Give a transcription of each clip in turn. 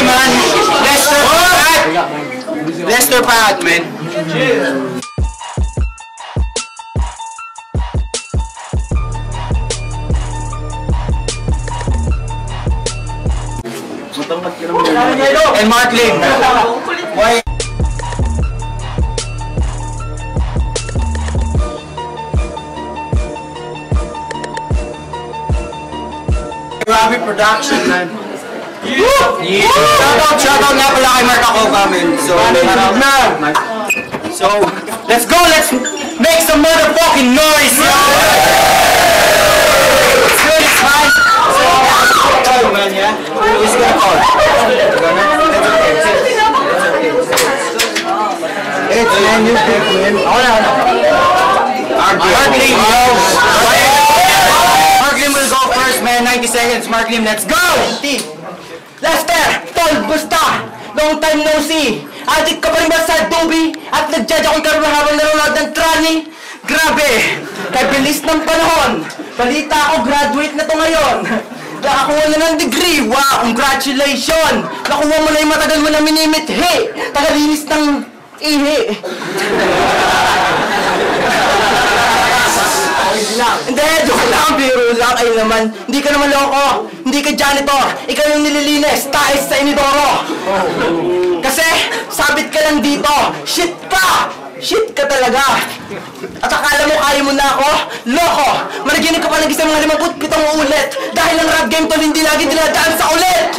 man. Lester Pat. Lester Pat, man. And Mark Lim. Why? Grabe production, man. Yeah. Shoutout nga pala kay Mark Acoca, man. So, let's go. Let's make some motherfucking noise, yo. Let's do this, man. So, man, yeah. Who's gonna call? It's man, you pick, man. Mark Lim, yo. Mark Lim will go first, man. 90 seconds, Mark Lim. Let's go! Lester, tol, busta! Long time no see! Adik ka pa rin ba sa Adobe? At nag-judge ako'y karoon habang nanonood ng trani? Grabe! Kay bilis ng panahon! Balita ako, graduate na to ngayon! Nakakuha na ng degree! Wow! Congratulations! Nakuha mo na yung matagal mo na minimithi! Tagalinis ng ihi! Hindi, joke lang, biro lang. Ayun naman, hindi ka naman loko. Hindi ka janitor. Ikaw yung nililinis, taes sa inidoro. Kasi, sabit ka lang dito. Shit ka! Shit ka talaga. At akala mo kaya mo na ako? Loko! Managinig ka pa ng isang mga 57 ulit. Dahil ang rap game tol, hindi lagi dinadaan sa ulit.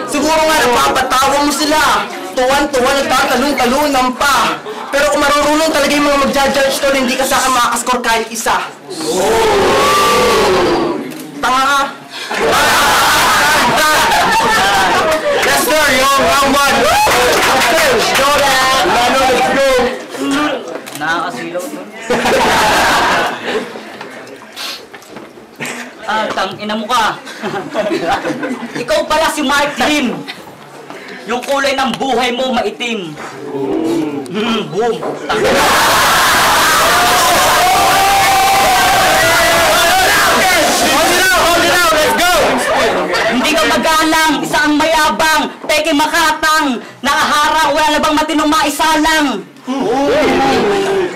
Siguro nga napapatawa mo sila. Tuwan-tuwan, nagtatalon-talunan pa. Pero kung marunong talaga yung mga mag-judge tol, hindi ka sa akin makakascore kahit isa. Tanga ka. Lester, yo, round 1. Let's go, man. Let's go. Nakakasilaw nun. Tangina mo ka. Ikaw pala si Mark Lim. Yung kulay ng buhay mo maitim. Boom. Hold it out, let's go. Hindi ka magalang, isa ang mayabang, peke makatang, nakaharang, wala na bang matinong maisalang.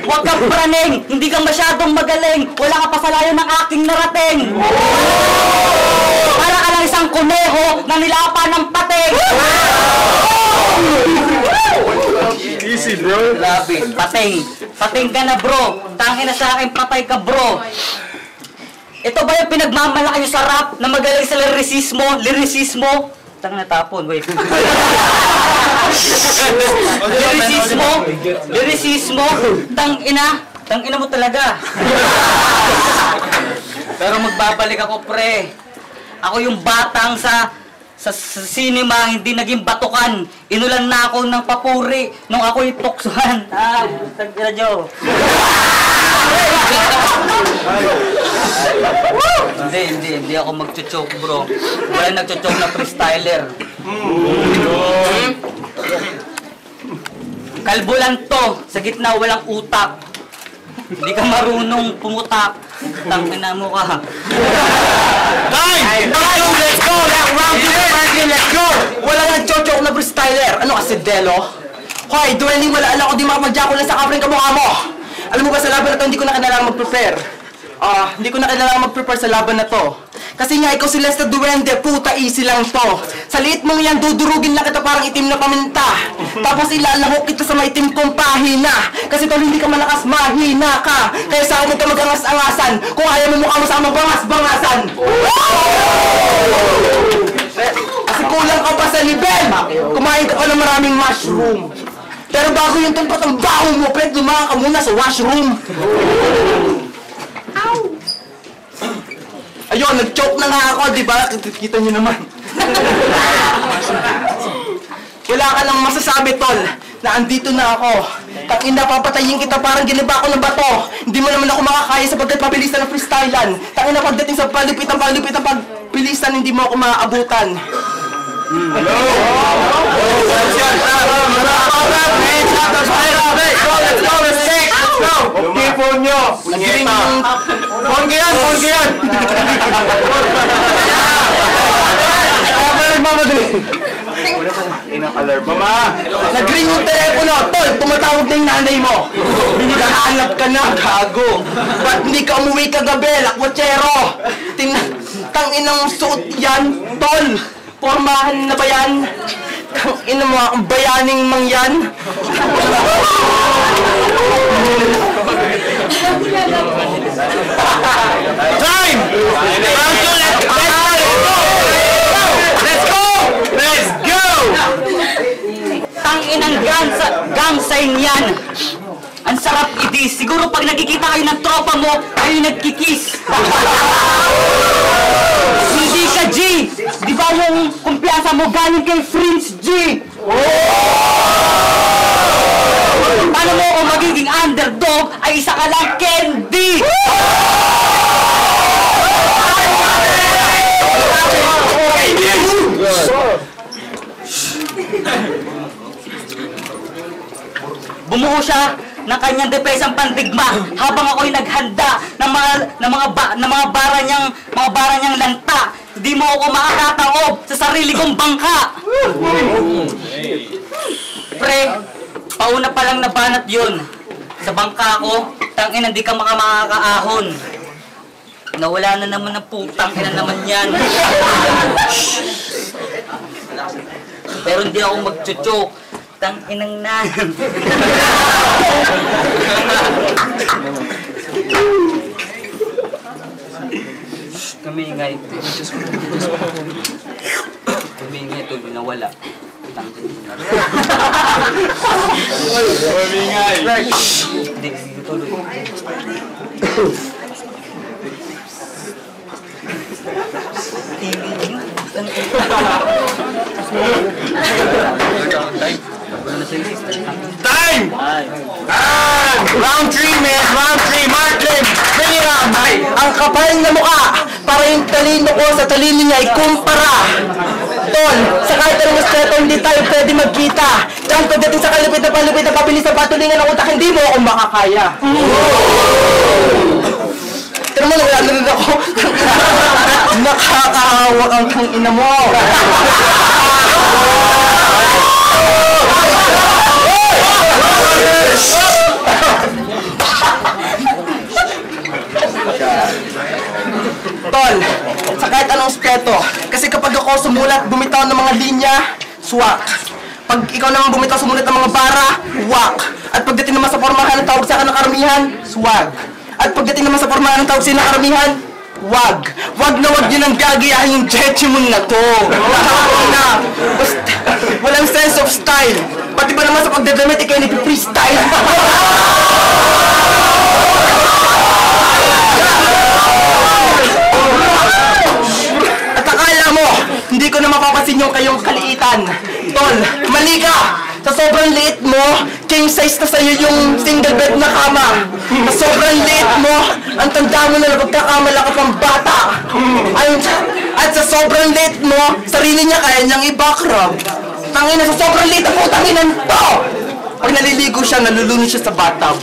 Huwag kang praning, hindi ka masyadong magaling, wala ka pasalayo ng aking narating. Para ka lang isang kuneho na nilapan ng pating. Easy, bro. Labi, pating. Pating ka na, bro. Tangin na sa akin, patay ka, bro. Ito ba yung pinagmamalaki nyo sa rap na magaling sa lirisismo? Lirisismo? Tangin na tapon, wait. Lirisismo? Tangina mo talaga. Pero magbabalik ako, pre. Ako yung batang sa cinema, hindi naging batukan. Inulan na ako ng papuri nung ako'y tuksuhan. Tagina nyo. Hindi ako magchuchoke, bro. Wala nagchuchoke na freestyler. Kalbo lang to, sa gitna walang utak. Hindi ka marunong pumutak. Tangina mo ka. Time! Let's go! Let's go! Wala nang chochok na freestyler. Ano kasi, Delo? Hoy, dueling wala alam ko di makapag-jacko lang sa kapring kamukha mo. Alam mo ba sa laban na to, hindi ko na kailangan mag-prepare. Hindi ko na kailangan mag-prepare sa laban na to. Kasi nga, ikaw si Lester Duende, puta, easy lang to. Sa liit mong yan, dudurugin lang kita parang itim na paminta. Tapos ilalahok kita sa maitim kong pahina. Kasi tol, hindi ka malakas, mahina ka. Kaya sa akin ka mag-angas-angasan. Kung ayaw mo mukha mo sa amang bangas-bangasan. Kasi kulang ka pa sa nivel. Kumain ka pa ng maraming mushroom. Pero bago yung tol, patang baho mo, pwede lumaga ka muna sa washroom. Ayun, nag-choke na nga ako, di ba? Kita nyo naman. Wala ka lang masasabi, tol, na andito na ako. Tangina, papatayin kita parang giniba ko ng bato. Hindi mo naman ako makakaya sapagkat pabilisan ng freestylan. Tangina, pagdating sa palupit ang pagpilisan, hindi mo ako maaabutan. Hello! Let's go! Okay po nyo! Ponge yan! Mama! Nag-ring yung telepono, tol, tumatawag na yung nanay mo. Hinahanap ka na, gago. Ba't hindi ka umuwi kagabi, lakwachero? Tang-inang suot yan, tol. Pormahan na ba yan? Tang-ina mo, ang bayaning mang yan. Time! Let's go! Let's go! Tanginang gang sign yan. Ang sarap i-diss. Siguro pag nakikita kayo ng tropa mo, kayo nagkikis. Hindi ka G. Di ba yung kumpiyansa mo galing kay Prince G? Paano mo kung magiging underdog ay isa ka lang candy? Bumuo siya ng kanyang depesang pandigma habang ako'y naghanda ng mga bara niyang lanta. Hindi mo ako makakataob sa sarili kong bangka. Pre, pauna pa lang nabanat yun. Sa bangka ko, tangina di ka makakaahon. Nawala na naman ng putang ina naman yan. Pero hindi ako magchuchok. Tanginang na. Kamingay. Kamingay ito, nawala. Kamingay. Hindi, tuloy. Time! Round 3, man! Round 3! Martin! Bring it on! Ang kapal na mukha, para yung talino ko sa talino niya ay kumpara. Tol, sa kahit anong estreto, hindi tayo pwede magkita. Diyan pagdating sa kalupit na pabilis na patulingan ng utak, hindi mo ako makakaya. Pero mo, naglalagag ako. Nakakahawak ang kang ina mo. Tol, sa kahit anong aspeto, kasi kapag ako sumulat, bumitaw ng mga linya, swak. Pag ikaw naman bumitaw sumulat ng mga bara, wak. At pagdating naman sa formahan ng tawag sa akin ng karamihan, swag. At pagdating naman sa formahan ng tawag sa ng karamihan, wag. Wag na wag yun ang gagayahin yung jejemon na to. Na, basta, walang sense of style. Pati ba naman sa pagdadamit, ikaw nag-freestyle. At akala mo, hindi ko na mapapansin yung kayong kaliitan. Tol, mali ka! Sa sobrang liit mo, king size na sa'yo yung single bed na kama. Sa sobrang liit mo, ang tanda mo na napagkakamala ka pang bata. At sa sobrang liit mo, sarili niya kaya niyang i-backrub. Tangina, sa sobrang liit ako, tanginan to! Pag naliligo siya, nalulunod siya sa bathtub.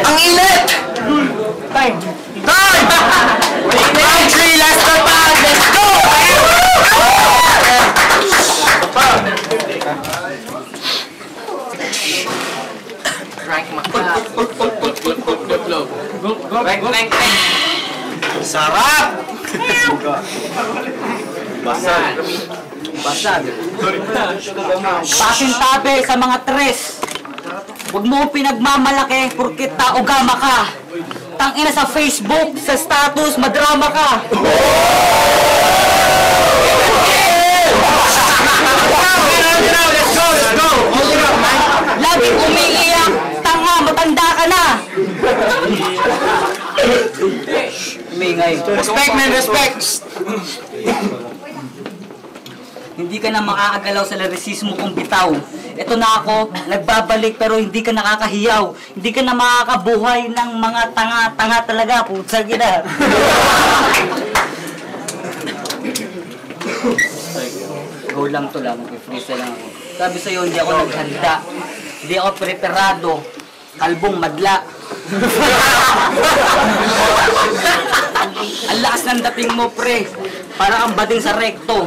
Ang init! Time! Time! Round 3, last na pa! Let's go! Sarap! Basag. Basag. Pasintabi sa mga tres. Huwag mo pinagmamalaki porkit taogama ka. Tangina sa Facebook, sa status, madrama ka. Let's go! Laging umiiyak, tanga, matanda ka na. Umingay. Respect, man! Respect! Hindi ka na makakagalaw sa larisismo kong bitaw. Ito na ako, nagbabalik pero hindi ka nakakahiyaw. Hindi ka na makakabuhay ng mga tanga-tanga talaga. Putsag ina. Go lang to lang, mag-freestyle lang ako. Sabi sa'yo, hindi ako naghanda. Hindi ako preparado. Kalbong madla. Ang lakas ng dating mo, pre. Para ang bading sa rekto.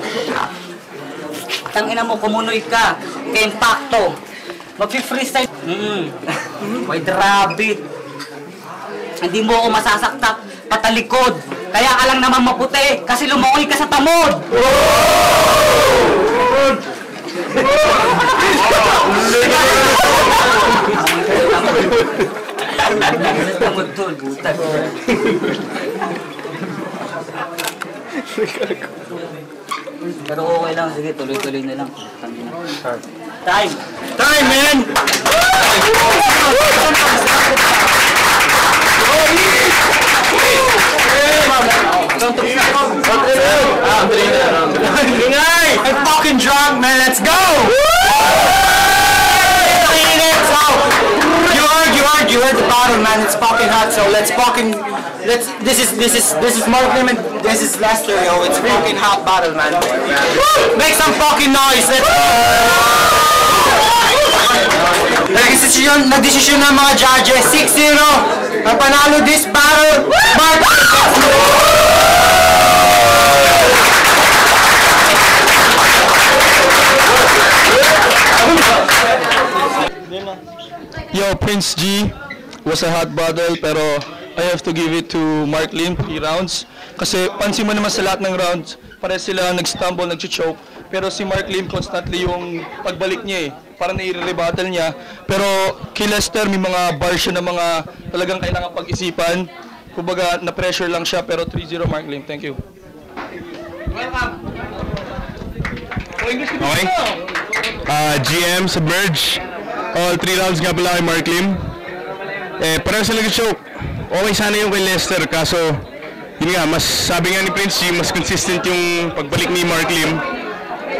Tangina mo, kumunoy ka. Ka-impacto. Mag-freestyle. White rabbit. Hindi mo ako masasaktak patalikod. Kaya ka lang naman maputi. Kasi lumungoy ka sa tamod. Tamod tol, butag. Pero okay lang, sige, tuloy-tuloy na lang. Time! Time, man! I'm fucking drunk, man. Let's go! You heard the battle, man. It's fucking hot. So let's. This is Marklin and this is Lester, yo. It's fucking hot battle, man. Make some fucking noise. Let's go! Nagdesisyon ng mga judges. 6-0. Ang panalo this battle. Yo, Prince G was a hot battle pero I have to give it to Mark Lim 3 rounds. Kasi pansin mo naman sa lahat ng rounds, pare sila nag-stumble, nag-choke. Pero si Mark Lim constantly yung pagbalik niya parang nai-rebuttal niya. Pero kay Lester may mga bars siya na mga talagang kailangan pag-isipan. Kumbaga na-pressure lang siya pero 3-0 Mark Lim. Thank you. Okay. GM, Submerge. All 3 rounds nga pala kay Mark Lim. Parang sila nag-choke. Okay sana yung kay Lester, kaso yun nga, mas sabi nga ni Prince G, mas consistent yung pagbalik ni Mark Lim.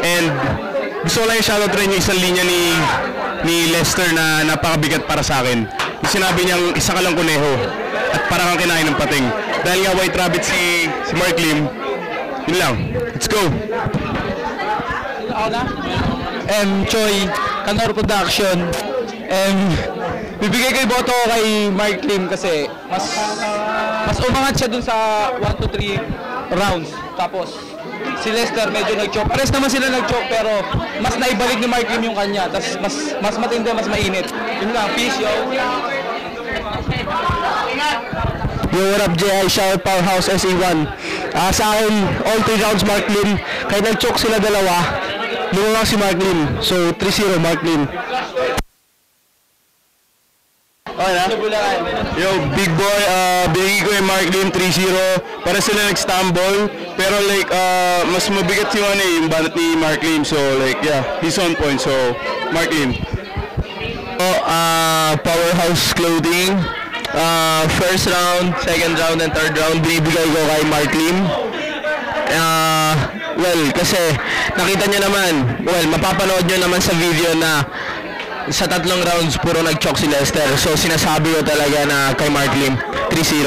And gusto ko lang yung shoutout rin yung isang linya ni Lester na napakabigat para sa akin. Yung sinabi niyang isa ka lang kuneho at parang kang kinain ng pating. Dahil nga white rabbit si Mark Lim. Yun lang. Let's go! Choi, Kanor Production. Bibigay ko yung boto kay Mark Lim kasi mas umangat siya dun sa 1 to 3 rounds. Tapos si Lester medyo nag-choke. Pares naman sila nag-choke pero mas naibalik ni Mark Lim yung kanya. Tapos mas matindi, mas mainit. Yun lang, peace yo. Yo, what up, J.I. Shout Powerhouse SE1. Sa akin, all 3 rounds Mark Lim. Kahit nag-choke sila dalawa, lumawang si Mark Lim. So, 3-0 Mark Lim. Okay na? Yo, big boy, binigay ko yung Mark Lim 3-0. Para sila nag-stumble. Pero like, mas mabigat yung banat ni Mark Lim. So like, yeah, he's on point. So, Mark Lim. Powerhouse Clothing. First round, second round, and third round, binibigay ko kay Mark Lim. Well, kasi nakita nyo naman, mapapanood nyo naman sa video na sa 3 rounds puro nag-choke si Lester. So sinasabi ko talaga na kay Mark Lim 3-0.